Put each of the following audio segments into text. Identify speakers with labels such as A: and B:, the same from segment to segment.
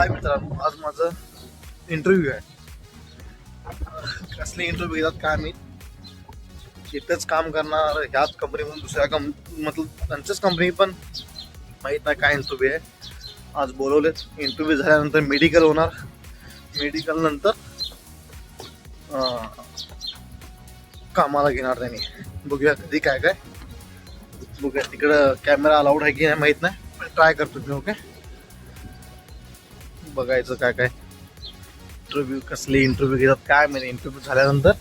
A: हाय मित्रांनो, आज माझं इंटरव्ह्यू आहे. कसले इंटरव्ह्यू घेतात काय मी इथंच काम करणार ह्याच कंपनीमधून दुसऱ्या मतलब त्यांच्याच कंपनी पण माहीत नाही काय इंटरव्ह्यू आहे. आज बोलवलेत. इंटरव्ह्यू झाल्यानंतर मेडिकल होणार. मेडिकल नंतर कामाला घेणार त्यांनी. बघूया कधी काय काय बघूया. तिकडं कॅमेरा अलाउड आहे की नाही माहीत नाही, पण ट्राय करतो मी. ओके, बघायचं काय काय इंटरव्ह्यू कसले इंटरव्ह्यू घेतात काय माहिती. इंटरव्ह्यू झाल्यानंतर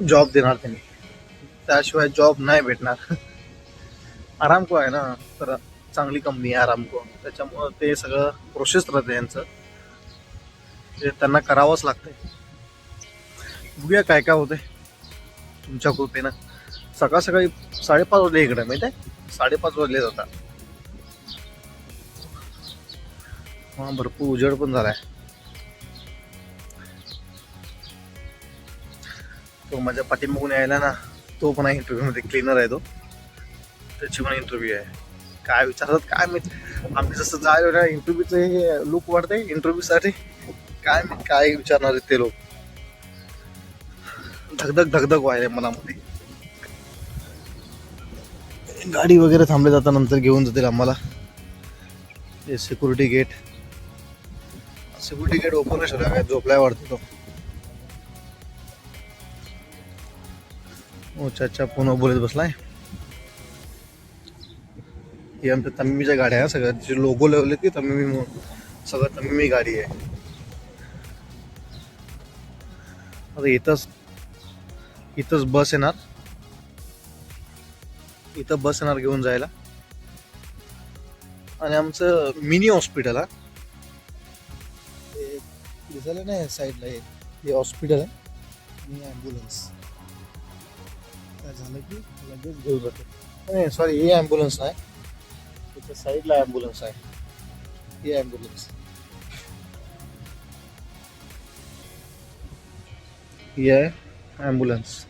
A: जॉब देणार त्यांनी, त्याशिवाय जॉब नाही भेटणार. आरामको आहे ना, तर चांगली कंपनी आहे आरामको, त्याच्यामुळं ते सगळं प्रोसेस राहते यांचं, ते त्यांना करावंच लागतंय. बघूया काय काय होतंय तुमच्या कृपेनं. सकाळ सकाळी 5:30 वाजले इकडे, माहिती आहे 5:30 वाजले जातात. हा, भरपूर उजेड पण झालाय. तो माझ्या पाठीमागून यायला ना, तो पण आहे इंटरव्ह्यू मध्ये, क्लीनर आहे तो, त्याची पण इंटरव्ह्यू आहे. काय विचारतात काय माहिती. आम्ही जसं जायलो ना इंटरव्ह्यूचं हे लुक वाढतंय इंटरव्ह्यू साठी. काय माहिती काय विचारणार आहेत ते लोक. धगधग धगधग व्हायला मनामध्ये. गाडी वगैरे थांबले जातात, नंतर घेऊन जातील आम्हाला. हे सिक्युरिटी गेट ओपन ठेवला काय, झोपलाय वाटतो तो. अच्छा पुन्हा बोलत बसलाय. ही आमच्या तमिमीच्या गाड्या आहे सगळ्या, तिचे लोगो लावले की तमिमी, सगळं तमिमी गाडी आहे. आता इथंच बस येणार, इथं बस येणार घेऊन जायला. आणि आमचं मिनी हॉस्पिटल हा दिसायला नाही साईडला, हे हॉस्पिटल आहे. आणि ॲम्ब्युलन्स काय झालं की लगेच घेऊन जाते. नाही सॉरी, हे ॲम्ब्युलन्स नाही, तिथं साईडला ॲम्ब्युलन्स आहे. ही ॲम्ब्युलन्स, ही आहे ॲम्ब्युलन्स.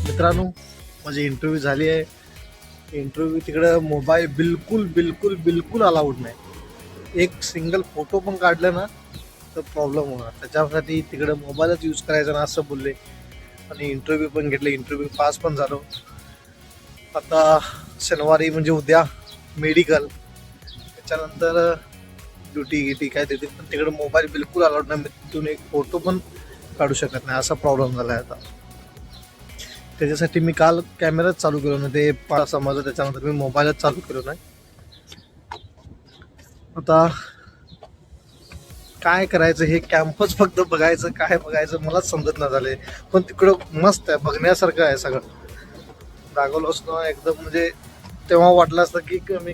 A: मित्रांनो, माझी इंटरव्ह्यू झाली आहे. इंटरव्ह्यू तिकडं मोबाईल बिलकुल अलाउड नाही. एक सिंगल फोटो पण काढलं ना तर प्रॉब्लेम होणार, त्याच्यासाठी तिकडं मोबाईलच यूज करायचा ना असं बोलले. आणि इंटरव्ह्यू पण घेतले, इंटरव्ह्यू पास पण झालो. आता शनिवारी म्हणजे उद्या मेडिकल, त्याच्यानंतर ड्युटी काय देते, पण तिकडं मोबाईल बिलकुल अलाउड नाही. तिथून एक फोटो पण काढू शकत नाही, असा प्रॉब्लेम झाला आहे आता. त्याच्यासाठी मी काल कॅमेराच चालू केलो नाही, ते पास समजलं, त्याच्यानंतर मी मोबाईलच चालू केलो नाही. आता काय करायचं, हे कॅम्पस फक्त बघायचं, काय बघायचं मलाच समजत नाही झाले. पण तिकडं मस्त आहे, बघण्यासारखं आहे सगळं. दाखवलं असतं एकदम, म्हणजे तेव्हा वाटलं असतं की मी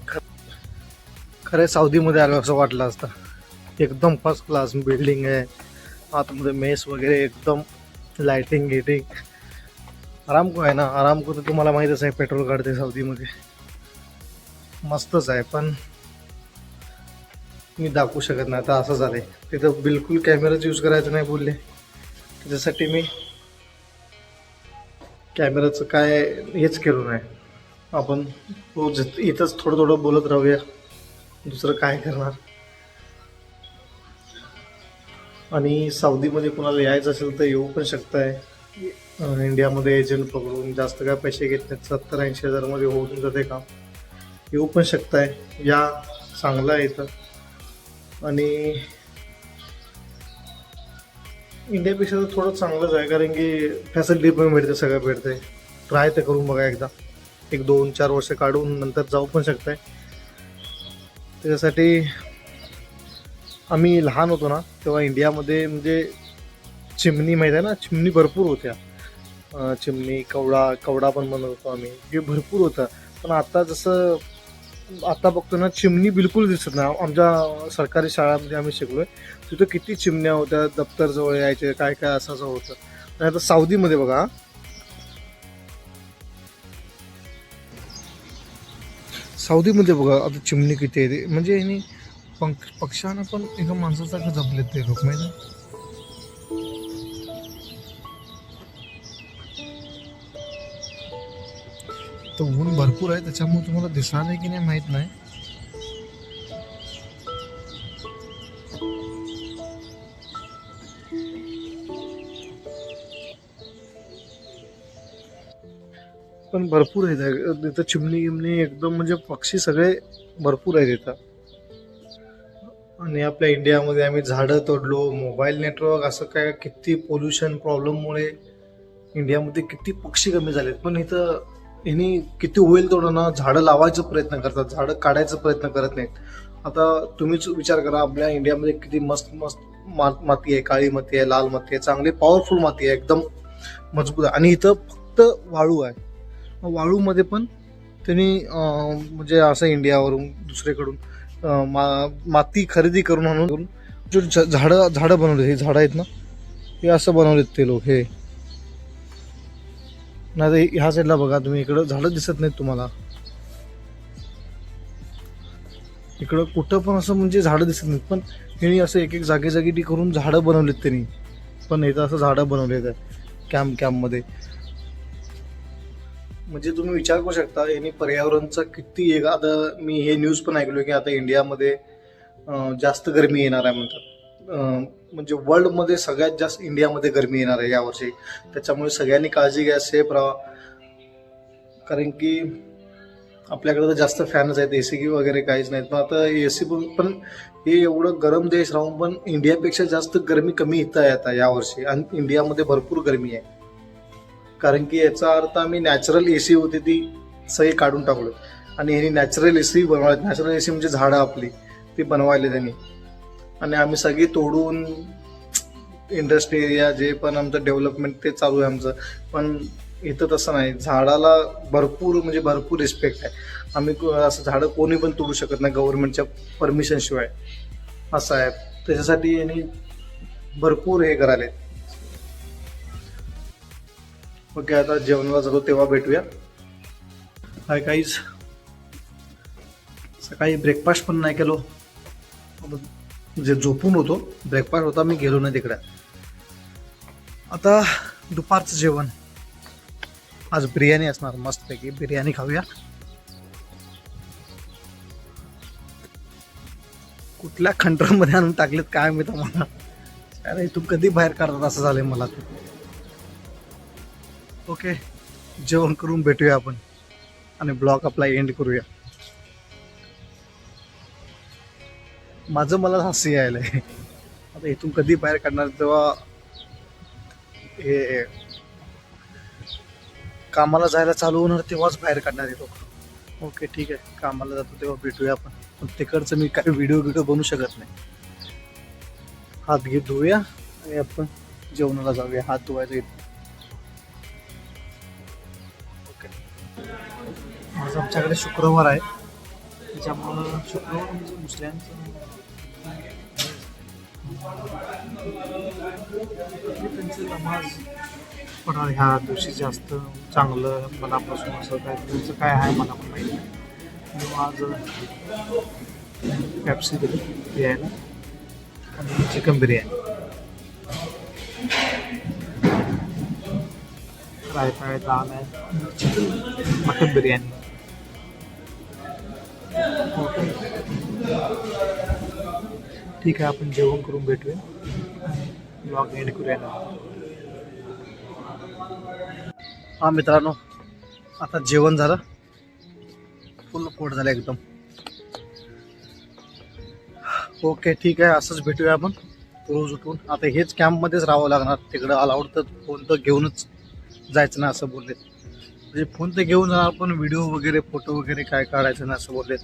A: खरे साऊदीमध्ये आलो असं वाटलं असतं. एकदम फर्स्ट क्लास बिल्डिंग आहे, आतमध्ये मेस वगैरे, एकदम लाइटिंग गेटिंग. आरामको आहे ना, आरामको तर तुम्हाला माहीतच आहे, पेट्रोल काढते साऊदीमध्ये, मस्तच आहे. पण मी दाखवू शकत नाही आता, असं झालंय. तिथं बिलकुल कॅमेराच यूज करायचं नाही बोलले, त्याच्यासाठी मी कॅमेराचं काय हेच केलं नाही. आपण इथंच थोडं बोलत राहूया, दुसरं काय करणार. आणि साऊदीमध्ये कोणाला यायचं असेल तर येऊ पण शकताय. इंडियामध्ये एजंट पकडून जास्त काय पैसे घेत नाहीत, 70-80 हजारमध्ये होऊन जाते काम. येऊ पण शकताय, या, चांगलं आहे इथं. आणि इंडियापेक्षा तर थोडं चांगलंच आहे, कारण की फॅसिलिटी पण भेटते, सगळं भेटते. ट्राय तर करून बघा एकदा, 1-2-4 वर्ष काढून नंतर जाऊ पण शकताय. त्याच्यासाठी आम्ही लहान होतो ना तेव्हा इंडियामध्ये म्हणजे चिमणी माहीत आहे ना, चिमणी भरपूर होत्या. चिमणी कवडा पण बनवत होतो आम्ही, हे भरपूर होतं. पण आता जसं आता बघतो ना चिमणी बिलकुल दिसत नाही. आमच्या सरकारी शाळामध्ये आम्ही शिकलोय तिथं किती चिमण्या होत्या, दप्तर जवळ यायचे, काय काय असं असं होतं. आणि आता साऊदीमध्ये बघा, साऊदीमध्ये बघा आता चिमणी किती आहे. म्हणजे ह्यांनी पक्ष्यांना पण एका माणसासारखं जपलेत ते लोक माहिती आहे? तर ऊन भरपूर आहे त्याच्यामुळे तुम्हाला दिसणार की नाही माहित नाही. पण भरपूर आहेत तिथं चिमणी गिमणी एकदम, म्हणजे पक्षी सगळे भरपूर आहेत तिथं. आणि आपल्या इंडियामध्ये आम्ही झाडं तोडलो, मोबाईल नेटवर्क असं काय, किती पोल्युशन प्रॉब्लेममुळे इंडियामध्ये किती पक्षी कमी झालेत. पण इथं ह्यांनी किती होईल तेवढं ना झाडं लावायचा प्रयत्न करतात, झाडं काढायचा प्रयत्न करत नाहीत. आता तुम्हीच विचार करा, आपल्या इंडियामध्ये किती मस्त मस्त माती आहे, काळी माती आहे, लाल माती आहे, चांगली पॉवरफुल माती आहे, एकदम मजबूत आहे. आणि इथं फक्त वाळू आहे. वाळूमध्ये पण त्यांनी म्हणजे असं इंडियावरून दुसरीकडून माती खरेदी करून आणून जो झाडं बनवले, हे झाडं आहेत ना, हे असं बनवलेत ते लोक. हे नाही ह्या साईडला बघा तुम्ही, इकडं झाडं दिसत नाहीत तुम्हाला. इकडं कुठं पण असं म्हणजे झाडं दिसत नाहीत. पण त्यांनी असं एक एक जागी करून झाडं बनवलेत त्यांनी. पण इथं असं झाडं बनवलेत कॅम्पमध्ये. म्हणजे तुम्ही विचार करू शकता यांनी पर्यावरणचा किती एक. आता मी हे न्यूज पण ऐकलो की आता इंडियामध्ये जास्त गरमी येणार आहे म्हणतात. म्हणजे वर्ल्डमध्ये सगळ्यात जास्त इंडियामध्ये गरमी येणार आहे यावर्षी. त्याच्यामुळे सगळ्यांनी काळजी घ्या, सेफ राहा. कारण की आपल्याकडे तर जास्त फॅनच आहेत, एसी वगैरे काहीच नाहीत. पण आता एसी पण हे एवढं गरम देश राहून पण इंडियापेक्षा जास्त गरमी कमी इथं आहे आता यावर्षी. आणि इंडियामध्ये भरपूर गरमी आहे. कारण की याचा अर्थ आम्ही नॅचरल एसी होती ती सगळी काढून टाकलो आणि ह्यांनी नॅचरल एसी बनवायला. नॅचरल एसी म्हणजे झाडं आपली ती बनवायला त्यांनी. आणि आम्ही सगळी तोडून इंडस्ट्री एरिया जे पण आमचं डेव्हलपमेंट ते चालू आहे आमचं. पण इथं तसं नाही, झाडाला भरपूर रिस्पेक्ट आहे. आम्ही असं झाडं कोणी पण तोडू शकत नाही गव्हर्नमेंटच्या परमिशन शिवाय, असं आहे. त्याच्यासाठी यांनी भरपूर हे करायला. ओके, आता जेवणाला जातो तेव्हा भेटूया. हाय काहीच, सकाळी ब्रेकफास्ट पण नाही केलो, म्हणजे झोपून होतो. ब्रेकफास्ट होता, मी गेलो नाही तिकडे. आता दुपारचं जेवण, आज बिर्याणी असणार, मस्तपैकी बिर्याणी खाऊया. कुठल्या कंट्रोलमध्ये आणून टाकलेत काय मी तुम्हाला, अरे तू कधी बाहेर काढतात असं झालंय मला. ओके, जेवण करून भेटूया आपण आणि ब्लॉग आपला एंड करूया. मला हसू यायलंय. आता इथून कधी बाहेर काढणार, तेव्हा हे कामाला जायला चालू होणार तेव्हाच बाहेर काढणार आहे लोक. ओके ठीक आहे, कामाला जातो तेव्हा भेटूया आपण. पण तिकडचं मी काही व्हिडिओ बनवू शकत नाही. हात घे धुऊया आणि आपण जेवणाला जाऊया. हात धुवायचा इथे. आज आमच्याकडे शुक्रवार आहे, त्याच्यामुळं शुक्रवार म्हणजे मुस्लिमांचं त्यांची नमाज पडा ह्या दिवशी जास्त चांगलं मनापासून असं काय त्यांचं काय आहे मला पण माहिती नाही. आज पेप्सी बिर्याणी आणि चिकन बिर्याणी, रायता आहे, दाल आहे, चिकन मटन बिर्याणी. ठीक आहे, आपण जेवण करून भेटूया आणि ब्लॉग एंड करूया ना. हा मित्रांनो, आता जेवण झालं, फुल पोट झालं एकदम. ओके ठीक आहे, असंच भेटूया आपण रोज उठून. आता हेच कॅम्पमध्येच राहावं लागणार, तिकडं अलाउड तर फोन तर घेऊनच जायचं ना असं बोललेत. म्हणजे फोन तर घेऊन जाणार पण व्हिडिओ वगैरे फोटो वगैरे काय काढायचं ना असं बोललेत.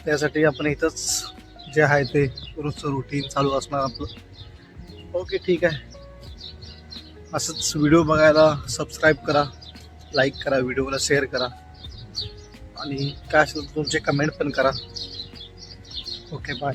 A: त्यासाठी आपण इथंच जे आहे ते रोजचं रुटीन चालू असणार आपलं. ओके ठीक आहे, असंच व्हिडिओ बघायला सबस्क्राईब करा, लाईक करा, व्हिडिओला शेअर करा आणि काय असेल तर तुमचे कमेंट पण करा. Okay bye.